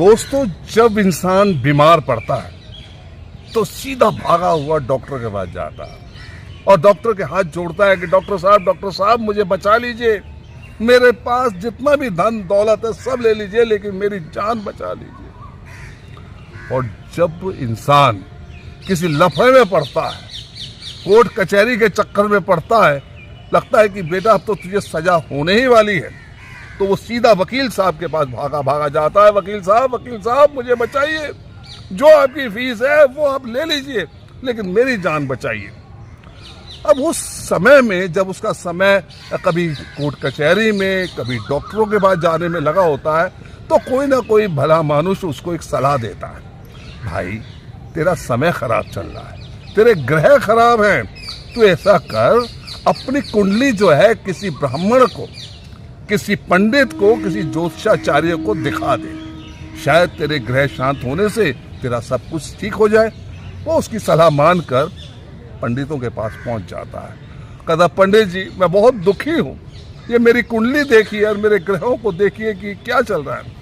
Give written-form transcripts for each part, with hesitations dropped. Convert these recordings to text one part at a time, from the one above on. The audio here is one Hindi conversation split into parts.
दोस्तों, जब इंसान बीमार पड़ता है तो सीधा भागा हुआ डॉक्टर के पास जाता है और डॉक्टर के हाथ जोड़ता है कि डॉक्टर साहब मुझे बचा लीजिए, मेरे पास जितना भी धन दौलत है सब ले लीजिए लेकिन मेरी जान बचा लीजिए। और जब इंसान किसी लफड़े में पड़ता है, कोर्ट कचहरी के चक्कर में पड़ता है, लगता है कि बेटा अब तो तुझे सजा होने ही वाली है, तो वो सीधा वकील साहब के पास भागा जाता है। वकील साहब मुझे बचाइए, जो आपकी फीस है वो आप ले लीजिए लेकिन मेरी जान बचाइए। अब उस समय में जब उसका समय कभी कोर्ट कचहरी में कभी डॉक्टरों के पास जाने में लगा होता है तो कोई ना कोई भला मानुष उसको एक सलाह देता है, भाई तेरा समय खराब चल रहा है, तेरे ग्रह खराब हैं, तू ऐसा कर अपनी कुंडली जो है किसी ब्राह्मण को, किसी पंडित को, किसी ज्योतिषाचार्य को दिखा दे, शायद तेरे ग्रह शांत होने से तेरा सब कुछ ठीक हो जाए। वो उसकी सलाह मानकर पंडितों के पास पहुंच जाता है। कहता पंडित जी मैं बहुत दुखी हूँ, ये मेरी कुंडली देखिए और मेरे ग्रहों को देखिए कि क्या चल रहा है।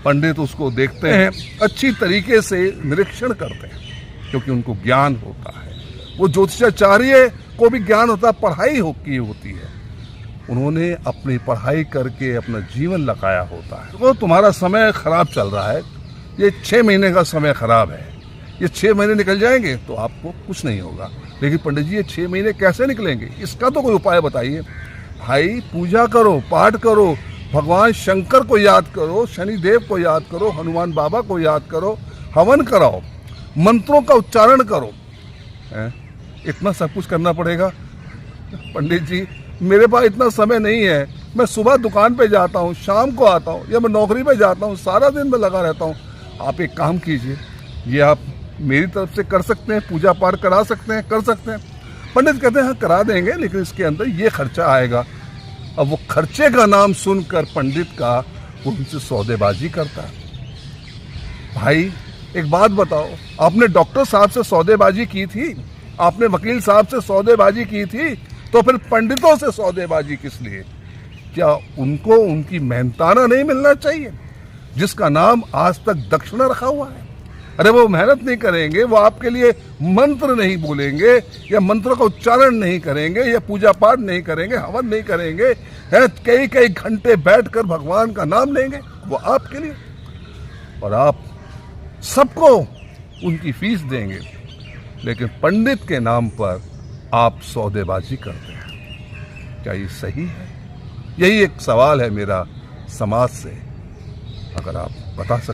पंडित उसको देखते हैं, अच्छी तरीके से निरीक्षण करते हैं क्योंकि उनको ज्ञान होता है। वो ज्योतिषाचार्य को भी ज्ञान होता है, पढ़ाई की होती है, उन्होंने अपनी पढ़ाई करके अपना जीवन लगाया होता है। तो तुम्हारा समय खराब चल रहा है, ये 6 महीने का समय खराब है, ये 6 महीने निकल जाएंगे तो आपको कुछ नहीं होगा। लेकिन पंडित जी ये 6 महीने कैसे निकलेंगे, इसका तो कोई उपाय बताइए। भाई पूजा करो, पाठ करो, भगवान शंकर को याद करो, शनिदेव को याद करो, हनुमान बाबा को याद करो, हवन कराओ, मंत्रों का उच्चारण करो। इतना सब कुछ करना पड़ेगा? पंडित जी मेरे पास इतना समय नहीं है, मैं सुबह दुकान पे जाता हूँ, शाम को आता हूँ, या मैं नौकरी पे जाता हूँ, सारा दिन मैं लगा रहता हूँ। आप एक काम कीजिए, ये आप मेरी तरफ से कर सकते हैं, पूजा पाठ करा सकते हैं, कर सकते हैं। पंडित कहते हैं हाँ करा देंगे लेकिन इसके अंदर ये खर्चा आएगा। अब वो खर्चे का नाम सुनकर पंडित का वो उनसे सौदेबाजी करता है। भाई एक बात बताओ, आपने डॉक्टर साहब से सौदेबाजी की थी, आपने वकील साहब से सौदेबाजी की थी, तो फिर पंडितों से सौदेबाजी किस लिए? क्या उनको उनकी मेहनताना नहीं मिलना चाहिए जिसका नाम आज तक दक्षिणा रखा हुआ है? अरे वो मेहनत नहीं करेंगे, वो आपके लिए मंत्र नहीं बोलेंगे या मंत्र का उच्चारण नहीं करेंगे या पूजा पाठ नहीं करेंगे, हवन नहीं करेंगे, कई घंटे बैठकर भगवान का नाम लेंगे, वो आपके लिए, और आप सबको उनकी फीस देंगे। लेकिन पंडित के नाम पर आप सौदेबाजी करते हैं, क्या ये सही है? यही एक सवाल है मेरा समाज से, अगर आप बता सकते